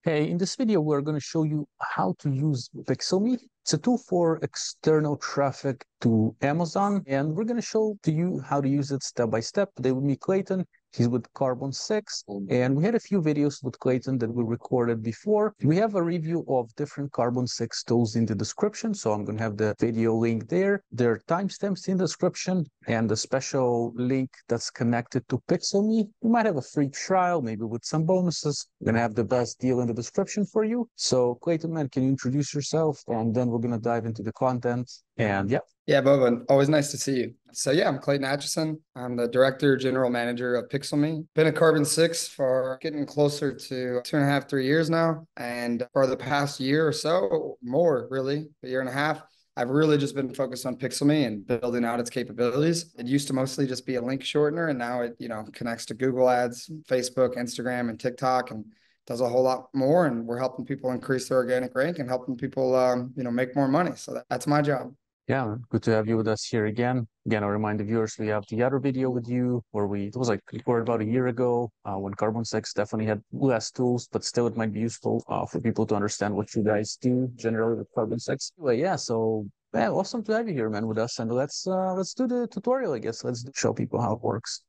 Hey, in this video, we're going to show you how to use PixelMe. It's a tool for external traffic to Amazon, and we're going to show to you how to use it step by step. Today with me, Clayton. He's with Carbon 6, and we had a few videos with Clayton that we recorded before. We have a review of different Carbon 6 tools in the description, so I'm going to have the video link there. There are timestamps in the description and a special link that's connected to PixelMe. You might have a free trial, maybe with some bonuses. I'm going to have the best deal in the description for you. So, Clayton, man, can you introduce yourself? And then we're going to dive into the content. And yeah. Yeah, Boba, always nice to see you. So yeah, I'm Clayton Atchison. I'm the Director, General Manager of PixelMe. Been at Carbon 6 for getting closer to 2.5, 3 years now. And for the past year or so, more really, a year and a half, I've really just been focused on PixelMe and building out its capabilities. It used to mostly just be a link shortener, and now it, connects to Google Ads, Facebook, Instagram, and TikTok, and does a whole lot more. And we're helping people increase their organic rank and helping people, make more money. So that's my job. Yeah, good to have you with us here again. Again, I'll remind the viewers we have the other video with you where it was like recorded about a year ago when Carbon 6 definitely had less tools, but still it might be useful for people to understand what you guys do generally with Carbon 6. Anyway, yeah, so man, awesome to have you here, man, with us. And let's do the tutorial, I guess. Let's show people how it works.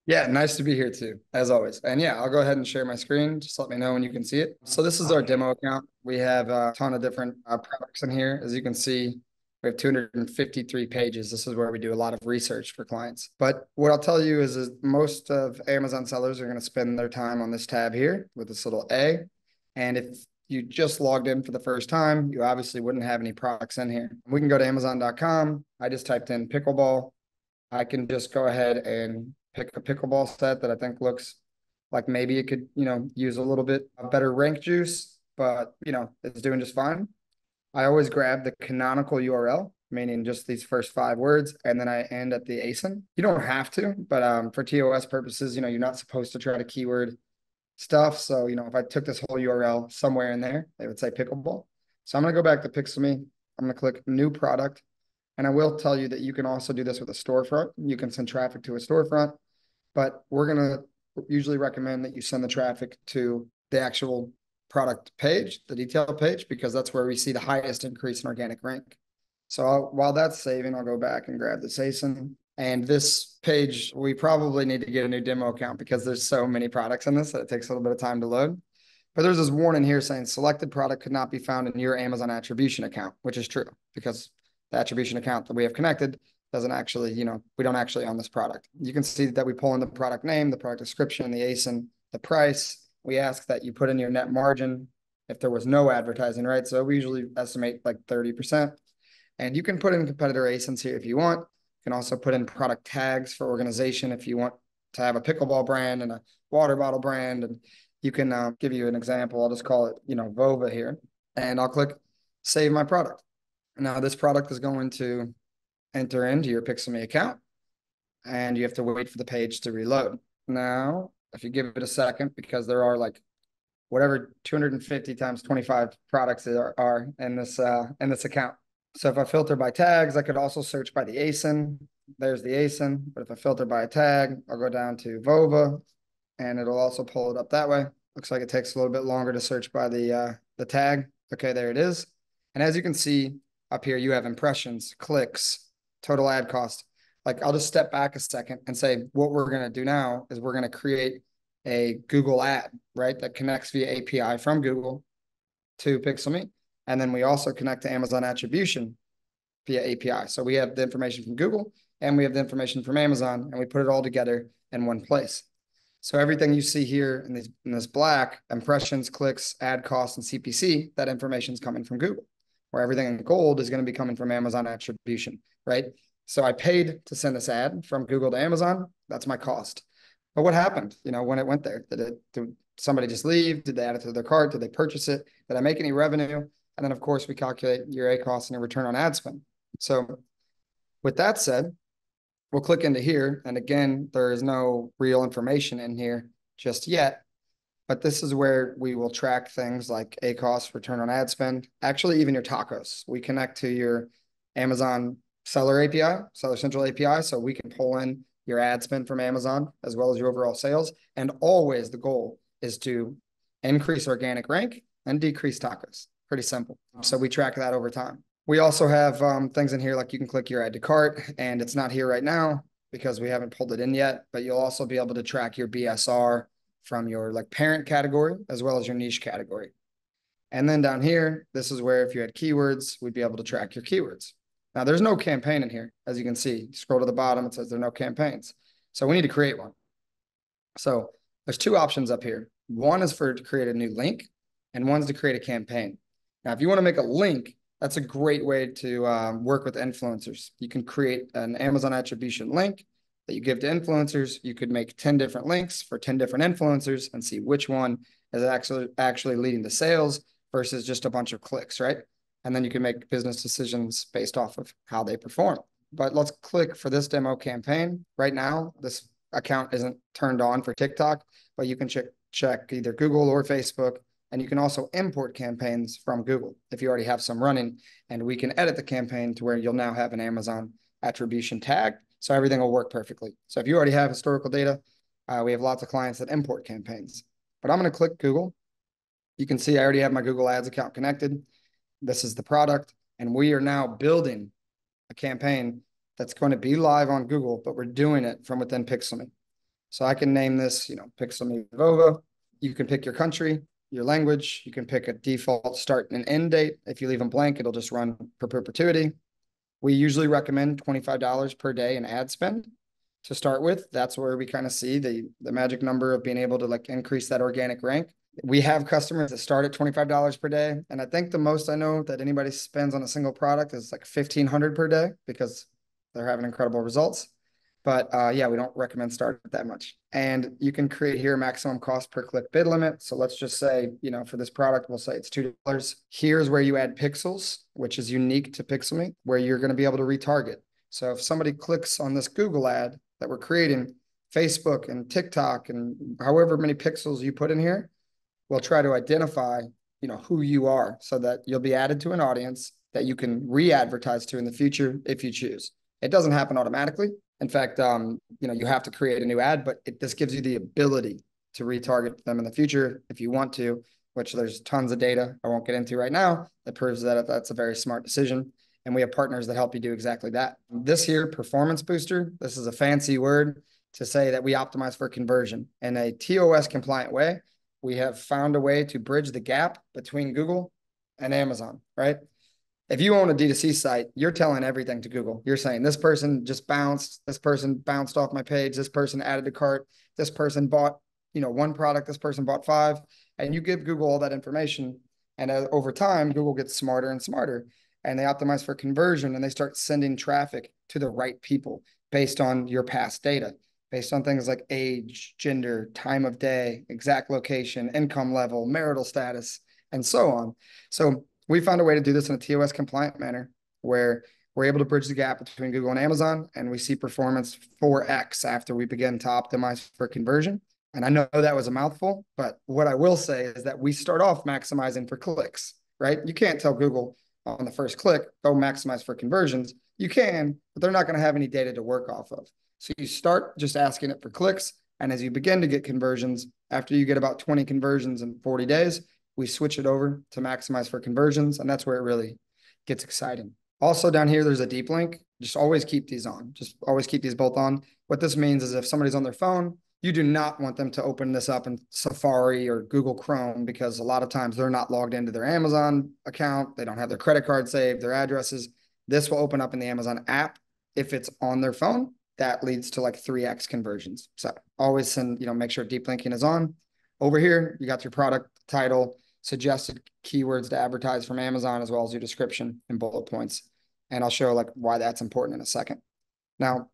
Yeah, nice to be here too, as always. And yeah, I'll go ahead and share my screen. Just let me know when you can see it. So this is our demo account. We have a ton of different products in here. As you can see, we have 253 pages. This is where we do a lot of research for clients. But what I'll tell you is most of Amazon sellers are going to spend their time on this tab here with this little A. And if you just logged in for the first time, you obviously wouldn't have any products in here. We can go to Amazon.com. I just typed in pickleball. I can just go ahead and pick a pickleball set that I think looks like maybe it could, use a little bit of better rank juice, but, it's doing just fine. I always grab the canonical URL, meaning just these first 5 words, and then I end at the ASIN. You don't have to, but for TOS purposes, you're not supposed to try to keyword stuff. So, if I took this whole URL somewhere in there, it would say pickleball. So I'm going to go back to PixelMe. I'm going to click new product. And I will tell you that you can also do this with a storefront. You can send traffic to a storefront, but we're going to usually recommend that you send the traffic to the actual product page, the detail page, because that's where we see the highest increase in organic rank. So while that's saving, I'll go back and grab this ASIN. And this page, we probably need to get a new demo account because there's so many products in this that it takes a little bit of time to load. But there's this warning here saying selected product could not be found in your Amazon attribution account, which is true because the attribution account that we have connected doesn't actually, we don't actually own this product. You can see that we pull in the product name, the product description, the ASIN, the price. We ask that you put in your net margin if there was no advertising, right? So we usually estimate like 30%. And you can put in competitor ASINs here if you want. You can also put in product tags for organization if you want to have a pickleball brand and a water bottle brand. And you can give you an example. I'll just call it, Vova here. And I'll click save my product. Now this product is going to enter into your PixelMe account and you have to wait for the page to reload. Now, if you give it a second, because there are like whatever 250 times 25 products there are in this account. So if I filter by tags, I could also search by the ASIN. There's the ASIN, but if I filter by a tag, I'll go down to Vova and it'll also pull it up that way. Looks like it takes a little bit longer to search by the tag. Okay, there it is. And as you can see up here, you have impressions, clicks, total ad cost. Like I'll just step back a second and say, what we're going to do now is we're going to create a Google ad, right? That connects via API from Google to PixelMe. And then we also connect to Amazon attribution via API. So we have the information from Google and we have the information from Amazon and we put it all together in one place. So everything you see here in this black, impressions, clicks, ad costs, and CPC, that information is coming from Google, where everything in gold is going to be coming from Amazon attribution, right? So I paid to send this ad from Google to Amazon. That's my cost. But what happened, when it went there? Did somebody just leave? Did they add it to their cart? Did they purchase it? Did I make any revenue? And then, of course, we calculate your A cost and your return on ad spend. So with that said, we'll click into here. And again, there is no real information in here just yet. But this is where we will track things like A cost, return on ad spend, actually even your tacos. We connect to your Amazon Seller API, Seller Central API, so we can pull in your ad spend from Amazon as well as your overall sales. And always the goal is to increase organic rank, and decrease tacos. Pretty simple. So we track that over time. We also have things in here like you can click your add to cart, and it's not here right now because we haven't pulled it in yet, but you'll also be able to track your BSR from your like parent category as well as your niche category. And then down here, this is where if you had keywords, we'd be able to track your keywords. Now there's no campaign in here. As you can see, scroll to the bottom, it says there are no campaigns. So we need to create one. So there's two options up here. One is to create a new link, and one's to create a campaign. Now, if you want to make a link, that's a great way to work with influencers. You can create an Amazon attribution link that you give to influencers. You could make 10 different links for 10 different influencers and see which one is actually leading to sales versus just a bunch of clicks, right? And then you can make business decisions based off of how they perform. But let's click for this demo campaign. Right now, this account isn't turned on for TikTok, but you can check either Google or Facebook. And you can also import campaigns from Google if you already have some running, and we can edit the campaign to where you'll now have an Amazon attribution tag. So everything will work perfectly. So if you already have historical data, we have lots of clients that import campaigns. But I'm going to click Google. You can see I already have my Google Ads account connected. This is the product. And we are now building a campaign that's going to be live on Google, but we're doing it from within PixelMe. So I can name this, PixelMe Vova. You can pick your country, your language. You can pick a default start and end date. If you leave them blank, it'll just run for perpetuity. We usually recommend $25 per day in ad spend to start with. That's where we kind of see the magic number of being able to like increase that organic rank. We have customers that start at $25 per day. And I think the most I know that anybody spends on a single product is like $1,500 per day because they're having incredible results. But yeah, we don't recommend starting that much. And you can create here maximum cost per click bid limit. So let's just say, for this product, we'll say it's $2. Here's where you add pixels, which is unique to PixelMe, where you're going to be able to retarget. So if somebody clicks on this Google ad that we're creating, Facebook and TikTok and however many pixels you put in here, we'll try to identify, who you are so that you'll be added to an audience that you can re-advertise to in the future if you choose. It doesn't happen automatically. In fact, you have to create a new ad, but this gives you the ability to retarget them in the future if you want to, which there's tons of data I won't get into right now that proves that that's a very smart decision. And we have partners that help you do exactly that. This here, performance booster, this is a fancy word to say that we optimize for conversion in a TOS compliant way. We have found a way to bridge the gap between Google and Amazon, right? If you own a D2C site, you're telling everything to Google. You're saying this person just bounced, this person bounced off my page, this person added to cart, this person bought, one product, this person bought 5, and you give Google all that information. And over time, Google gets smarter and smarter, and they optimize for conversion, and they start sending traffic to the right people based on your past data, based on things like age, gender, time of day, exact location, income level, marital status, and so on. So we found a way to do this in a TOS compliant manner where we're able to bridge the gap between Google and Amazon, and we see performance 4x after we begin to optimize for conversion. And I know that was a mouthful, but what I will say is that we start off maximizing for clicks, right? You can't tell Google on the first click, go maximize for conversions. You can, but they're not going to have any data to work off of. So you start just asking it for clicks. And as you begin to get conversions, after you get about 20 conversions in 40 days, we switch it over to maximize for conversions. And that's where it really gets exciting. Also down here, there's a deep link. Just always keep these on. Just always keep these both on. What this means is if somebody's on their phone, you do not want them to open this up in Safari or Google Chrome because a lot of times they're not logged into their Amazon account. They don't have their credit card saved, their addresses. This will open up in the Amazon app. If it's on their phone, that leads to like 3x conversions. So always send, make sure deep linking is on. Over here, you got your product title, suggested keywords to advertise from Amazon, as well as your description and bullet points. And I'll show like why that's important in a second. Now,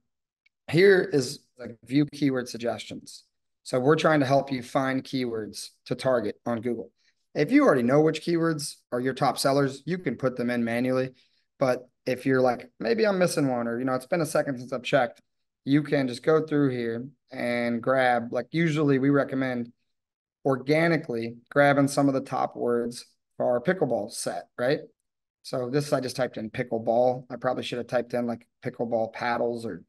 here is like view keyword suggestions. So we're trying to help you find keywords to target on Google. If you already know which keywords are your top sellers, you can put them in manually. But if you're like, maybe I'm missing one, or, it's been a second since I've checked, you can just go through here and grab, like usually we recommend organically grabbing some of the top words for our pickleball set, right? So this, I just typed in pickleball. I probably should have typed in like pickleball paddles or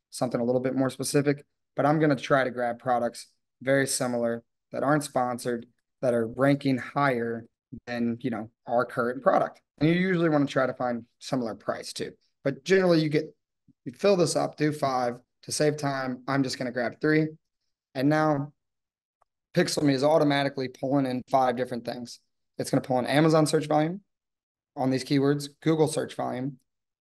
something a little bit more specific, but I'm going to try to grab products very similar that aren't sponsored, that are ranking higher than, you know, our current product. And you usually want to try to find similar price too. But generally you fill this up, do 5 to save time. I'm just going to grab 3. And now PixelMe is automatically pulling in 5 different things. It's going to pull in Amazon search volume on these keywords, Google search volume,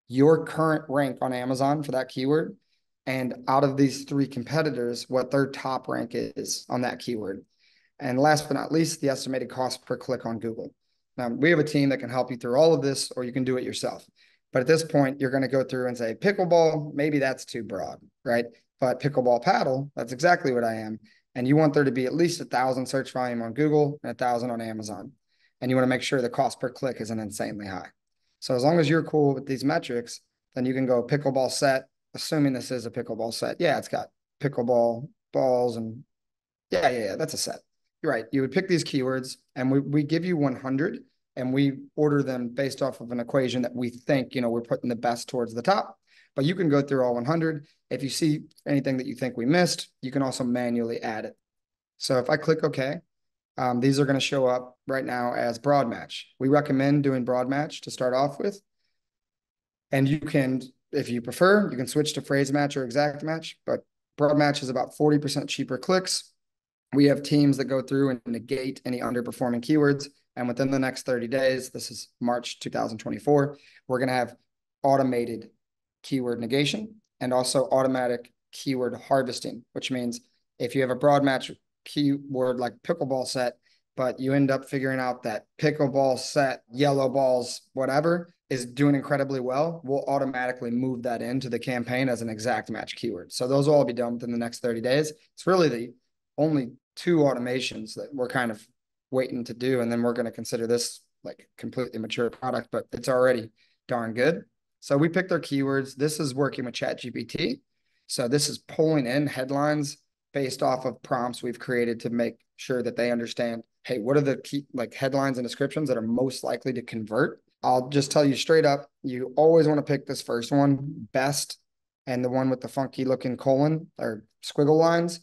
your current rank on Amazon for that keyword, and out of these 3 competitors, what their top rank is on that keyword. And last but not least, the estimated cost per click on Google. Now, we have a team that can help you through all of this, or you can do it yourself. But at this point, you're going to go through and say, pickleball, maybe that's too broad, right? But pickleball paddle, that's exactly what I am. And you want there to be at least 1,000 search volume on Google and 1,000 on Amazon. And you want to make sure the cost per click isn't insanely high. So as long as you're cool with these metrics, then you can go pickleball set, assuming this is a pickleball set. Yeah, it's got pickleball balls and yeah, that's a set. You're right. You would pick these keywords and we give you 100 and we order them based off of an equation that we think, you know, we're putting the best towards the top. But you can go through all 100. If you see anything that you think we missed, you can also manually add it. So if I click OK, these are going to show up right now as broad match. We recommend doing broad match to start off with. And you can, if you prefer, you can switch to phrase match or exact match, but broad match is about 40% cheaper clicks. We have teams that go through and negate any underperforming keywords. And within the next 30 days, this is March 2024, we're going to have automated keyword negation and also automatic keyword harvesting, which means if you have a broad match keyword like pickleball set, but you end up figuring out that pickleball set, yellow balls, whatever, is doing incredibly well, we'll automatically move that into the campaign as an exact match keyword. So those will all be done within the next 30 days. It's really the only 2 automations that we're kind of waiting to do. And then we're going to consider this like completely mature product, but it's already darn good. So we picked our keywords. This is working with ChatGPT. So this is pulling in headlines based off of prompts we've created to make sure that they understand, hey, what are the key like headlines and descriptions that are most likely to convert? I'll just tell you straight up, you always want to pick this first one, best, and the one with the funky looking colon or squiggle lines.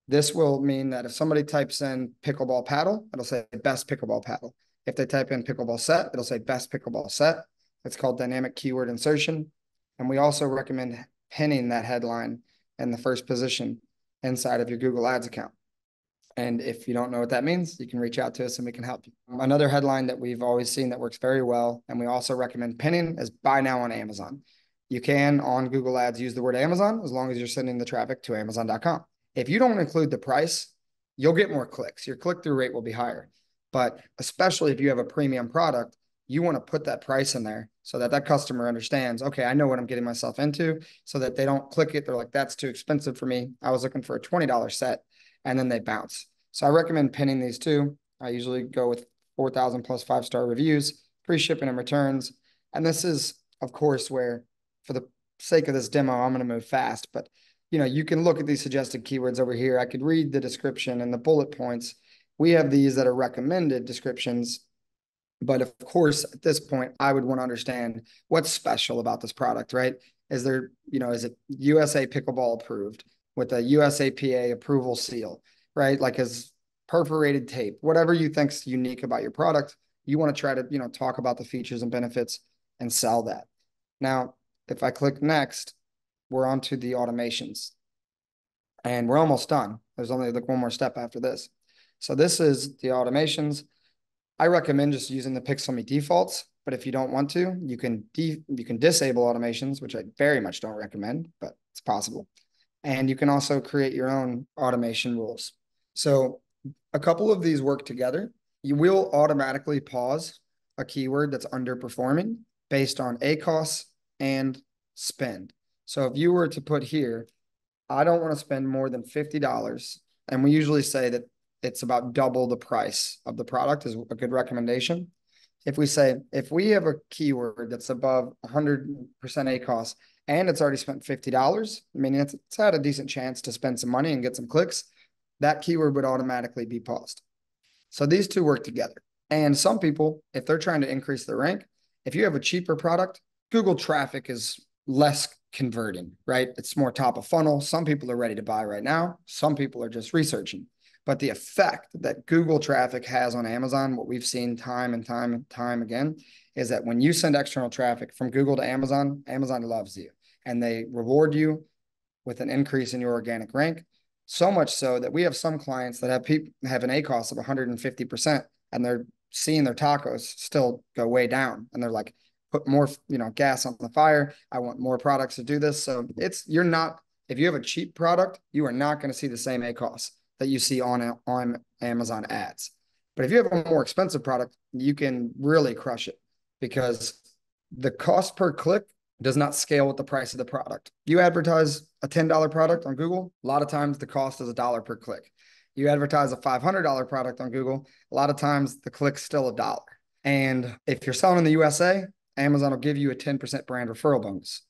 This will mean that if somebody types in pickleball paddle, it'll say best pickleball paddle. If they type in pickleball set, it'll say best pickleball set. It's called dynamic keyword insertion. And we also recommend pinning that headline in the first position inside of your Google Ads account. And if you don't know what that means, you can reach out to us and we can help you. Another headline that we've always seen that works very well, and we also recommend pinning, is buy now on Amazon. You can, on Google Ads, use the word Amazon as long as you're sending the traffic to Amazon.com. If you don't include the price, you'll get more clicks. Your click-through rate will be higher. But especially if you have a premium product, you want to put that price in there so that that customer understands, okay, I know what I'm getting myself into, so that they don't click it. They're like, that's too expensive for me. I was looking for a $20 set, and then they bounce. So I recommend pinning these 2. I usually go with 4,000 plus 5-star reviews, free shipping and returns. And this is, of course, where for the sake of this demo, I'm going to move fast, but you know, you can look at these suggested keywords over here. I could read the description and the bullet points. We have these that are recommended descriptions. But of course, at this point, I would want to understand what's special about this product, right? Is there, you know, is it USA Pickleball approved with a USAPA approval seal, right? Like is perforated tape, whatever you think's unique about your product, you want to try to, you know, talk about the features and benefits and sell that. Now, if I click next, we're on to the automations and we're almost done. There's only like one more step after this. So this is the automations. I recommend just using the PixelMe defaults, but if you don't want to, you can disable automations, which I very much don't recommend, but it's possible. And you can also create your own automation rules. So a couple of these work together. You will automatically pause a keyword that's underperforming based on ACoS and spend. So if you were to put here, I don't want to spend more than $50, and we usually say that it's about double the price of the product is a good recommendation. If we say, if we have a keyword that's above 100% ACoS and it's already spent $50, meaning it's had a decent chance to spend some money and get some clicks, that keyword would automatically be paused. So these 2 work together. And some people, if they're trying to increase their rank, if you have a cheaper product, Google traffic is less converting, right? It's more top of funnel. Some people are ready to buy right now. Some people are just researching. But the effect that Google traffic has on Amazon, what we've seen time and time and time again, is that when you send external traffic from Google to Amazon, Amazon loves you and they reward you with an increase in your organic rank. So much so that we have some clients that have an ACoS of 150%, and they're seeing their tacos still go way down. And they're like, put more, gas on the fire. I want more products to do this. So if you have a cheap product, you are not going to see the same ACoS that you see on Amazon ads. But if you have a more expensive product, you can really crush it because the cost per click does not scale with the price of the product. You advertise a $10 product on Google, a lot of times the cost is $1 per click. You advertise a $500 product on Google, a lot of times the click's still $1. And if you're selling in the USA, Amazon will give you a 10% brand referral bonus.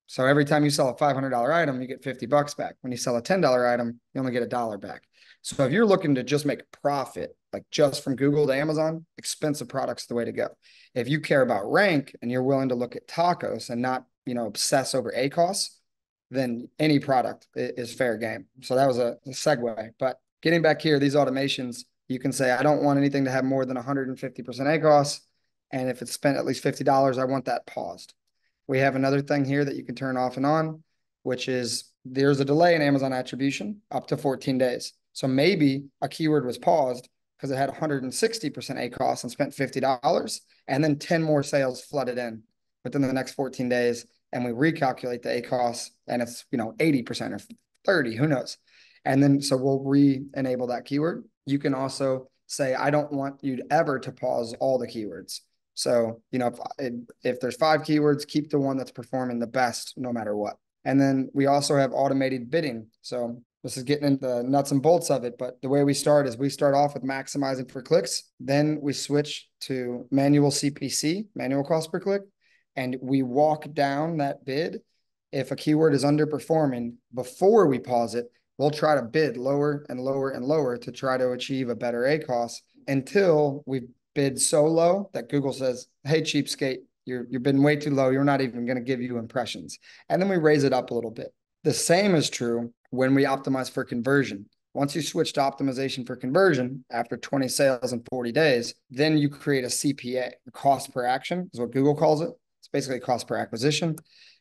So every time you sell a $500 item, you get $50 back. When you sell a $10 item, you only get $1 back. So if you're looking to just make profit, like just from Google to Amazon, expensive products the way to go. If you care about rank and you're willing to look at tacos and not, obsess over ACoS, then any product is fair game. So that was a segue. But getting back here, these automations, you can say, I don't want anything to have more than 150% ACoS. And if it's spent at least $50, I want that paused. We have another thing here that you can turn off and on, which is there's a delay in Amazon attribution up to 14 days. So maybe a keyword was paused because it had 160% ACoS and spent $50, and then 10 more sales flooded in within the next 14 days. And we recalculate the ACoS and it's, 80% or 30, who knows? And then, so we'll re-enable that keyword. You can also say, I don't want you ever to pause all the keywords. So, if there's 5 keywords, keep the one that's performing the best no matter what. And then we also have automated bidding. So this is getting into the nuts and bolts of it, but the way we start is we start off with maximizing for clicks. Then we switch to manual CPC, manual cost per click, and we walk down that bid. If a keyword is underperforming, before we pause it, we'll try to bid lower and lower and lower to try to achieve a better ACoS until we bid so low that Google says, hey, cheapskate, you're bidding way too low. You're not even going to give you impressions. And then we raise it up a little bit. The same is true when we optimize for conversion. Once you switch to optimization for conversion after 20 sales in 40 days, then you create a CPA, cost per action is what Google calls it. It's basically cost per acquisition.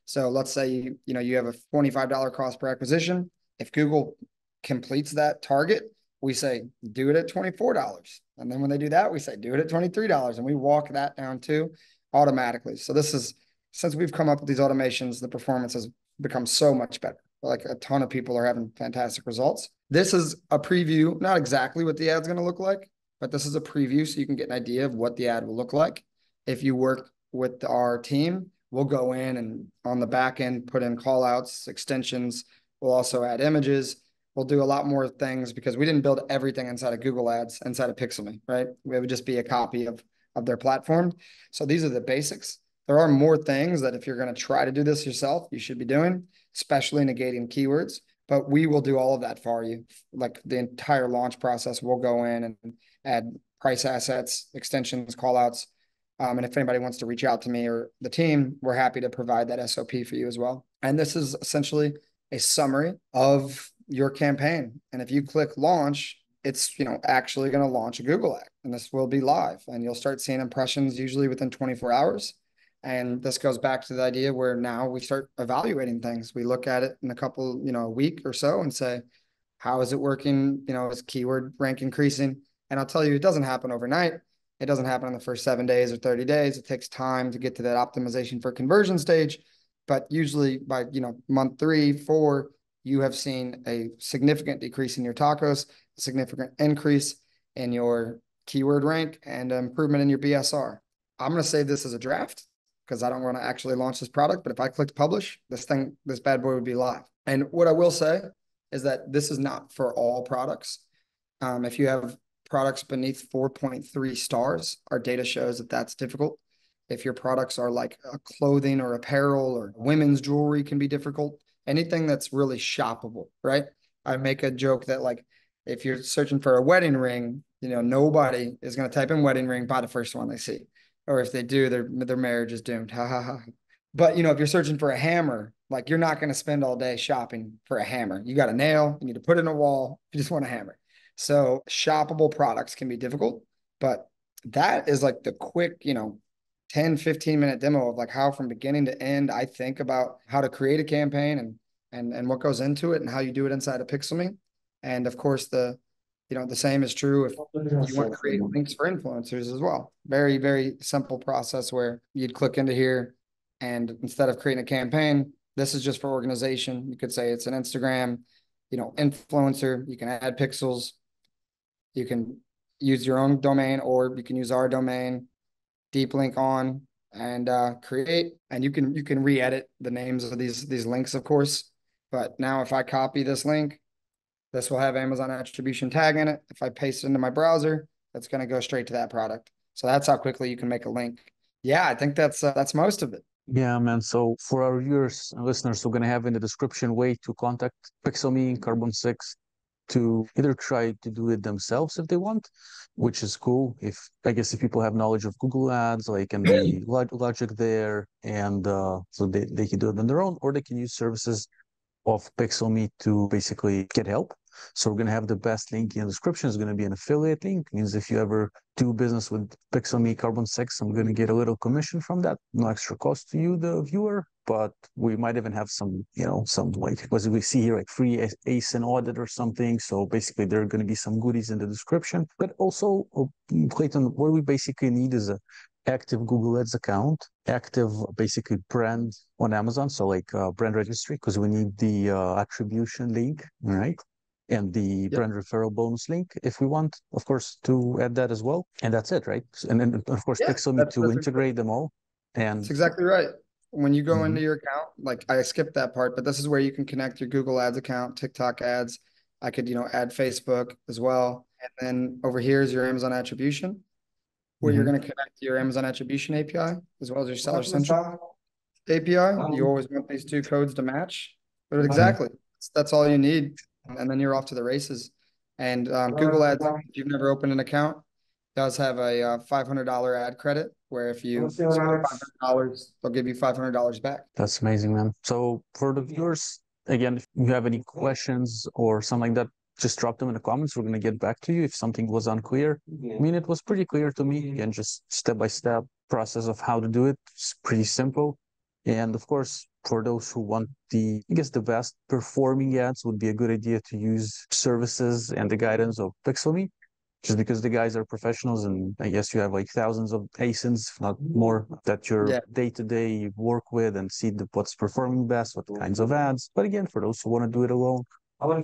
So let's say you have a $25 cost per acquisition. If Google completes that target, we say do it at $24. And then when they do that, we say do it at $23. And we walk that down too automatically. So this is, since we've come up with these automations, the performance has become so much better. Like a ton of people are having fantastic results. This is a preview, not exactly what the ad's going to look like, but this is a preview so you can get an idea of what the ad will look like. If you work with our team, we'll go in and on the back end, put in call outs, extensions. We'll also add images. We'll do a lot more things because we didn't build everything inside of Google Ads, inside of PixelMe, right? It would just be a copy of their platform. So these are the basics. There are more things that if you're going to try to do this yourself, you should be doing, especially negating keywords. But we will do all of that for you. Like the entire launch process, we'll go in and add price assets, extensions, call outs. And if anybody wants to reach out to me or the team, we're happy to provide that SOP for you as well. And this is essentially a summary of your campaign. And if you click launch, it's actually going to launch a Google ad, and this will be live, and you'll start seeing impressions usually within 24 hours. And this goes back to the idea where now we start evaluating things. We look at it in a week or so and say, how is it working? Is keyword rank increasing? And I'll tell you, it doesn't happen overnight. It doesn't happen in the first 7 days or 30 days. It takes time to get to that optimization for conversion stage. But usually by, month 3, 4, you have seen a significant decrease in your tacos, a significant increase in your keyword rank, and improvement in your BSR. I'm going to save this as a draft because I don't want to actually launch this product. But if I clicked publish, this bad boy would be live. And what I will say is that this is not for all products. If you have products beneath 4.3 stars, our data shows that that's difficult. If your products are like clothing or apparel or women's jewelry can be difficult. Anything that's really shoppable, right? I make a joke that like, if you're searching for a wedding ring, nobody is going to type in wedding ring, buy the first one they see. Or if they do, their marriage is doomed. Ha ha ha. But if you're searching for a hammer, like you're not going to spend all day shopping for a hammer. You got a nail, you need to put it in a wall. You just want a hammer. So shoppable products can be difficult, but that is like the quick, 10, 15-minute demo of like how from beginning to end I think about how to create a campaign and what goes into it and how you do it inside of PixelMe. And of course, the same is true if you want to create links for influencers as well. Very, very simple process where you'd click into here and instead of creating a campaign, this is just for organization. You could say it's an Instagram, influencer. You can add pixels. You can use your own domain or you can use our domain, deep link on and create. And you can re-edit the names of these links, of course. But now if I copy this link, this will have Amazon attribution tag in it. If I paste it into my browser, that's going to go straight to that product. So that's how quickly you can make a link. Yeah, I think that's most of it. Yeah, man. So for our viewers and listeners, we're gonna have in the description way to contact PixelMe, Carbon 6, to either try to do it themselves if they want, which is cool. If I guess if people have knowledge of Google Ads, like and the logic there, and so they can do it on their own, or they can use services of PixelMe to basically get help. So we're going to have the best link in the description. It's going to be an affiliate link. It means if you ever do business with PixelMe Carbon 6, I'm going to get a little commission from that. No extra cost to you, the viewer, but we might even have some, some like, as we see here, like free ASIN audit or something. So basically there are going to be some goodies in the description. But also, Clayton, what we basically need is a active Google Ads account, active basically brand on Amazon. So like brand registry, because we need the attribution link, right? And the Yep. brand referral bonus link if we want, of course, to add that as well. And that's it, right? And then, of course, Yeah, PixelMe that's to that's integrate them all. that's And exactly right. When you go into Mhm. your account, like I skipped that part, but this is where you can connect your Google Ads account, TikTok ads. I could, add Facebook as well. And then over here is your Amazon attribution, where you're Mhm. going to connect your Amazon attribution API as well as your Seller Central API. You always want these two codes to match, but Mhm. exactly, that's all you need, and then you're off to the races. And Google Ads, if you've never opened an account, does have a $500 ad credit where if you spend $500, they'll give you $500 back. That's amazing, man. So for the viewers, again, if you have any questions or something like that, just drop them in the comments. We're going to get back to you if something was unclear. I mean, it was pretty clear to me. Again, just step-by-step process of how to do it. It's pretty simple. And of course, for those who want I guess the best performing ads would be a good idea to use services and the guidance of PixelMe just because the guys are professionals and I guess you have like thousands of ASINs, if not more, that your Yeah, day to day work with and see what's performing best, what kinds of ads. But again, for those who want to do it alone,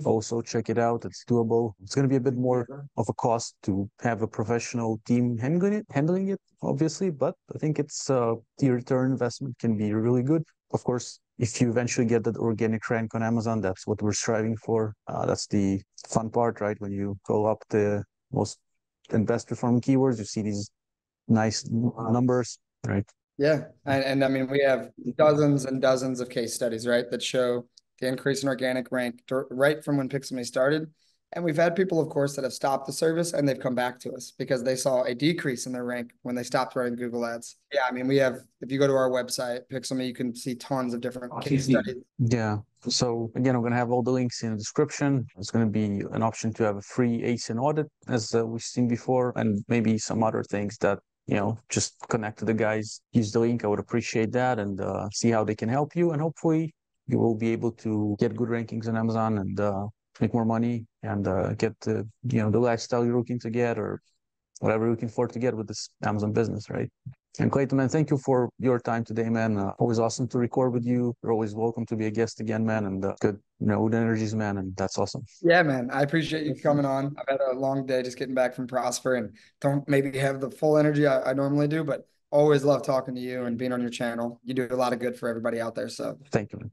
also check it out. It's doable. It's going to be a bit more of a cost to have a professional team handling it, obviously, but I think it's the return investment can be really good. Of course, if you eventually get that organic rank on Amazon, that's what we're striving for. That's the fun part, right? When you go up the most and best performing keywords, you see these nice numbers, right? yeah, and I mean we have dozens and dozens of case studies, right, that show the increase in organic rank right from when Pixelme started. And we've had people, of course, that have stopped the service and they've come back to us because they saw a decrease in their rank when they stopped running Google Ads. Yeah, I mean, if you go to our website, PixelMe, you can see tons of different case studies. Yeah. So again, I'm going to have all the links in the description. There's going to be an option to have a free ASIN audit, as we've seen before, and maybe some other things that, just connect to the guys. Use the link. I would appreciate that and see how they can help you. And hopefully you will be able to get good rankings on Amazon and make more money and get the lifestyle you're looking to get or whatever you're looking for to get with this Amazon business, right? And Clayton, man, thank you for your time today, man. Always awesome to record with you. You're always welcome to be a guest again, man. And good, good energies, man. And that's awesome. Yeah, man, I appreciate you coming on. I've had a long day just getting back from Prosper and don't maybe have the full energy I normally do, but always love talking to you and being on your channel. You do a lot of good for everybody out there. So Thank you, man.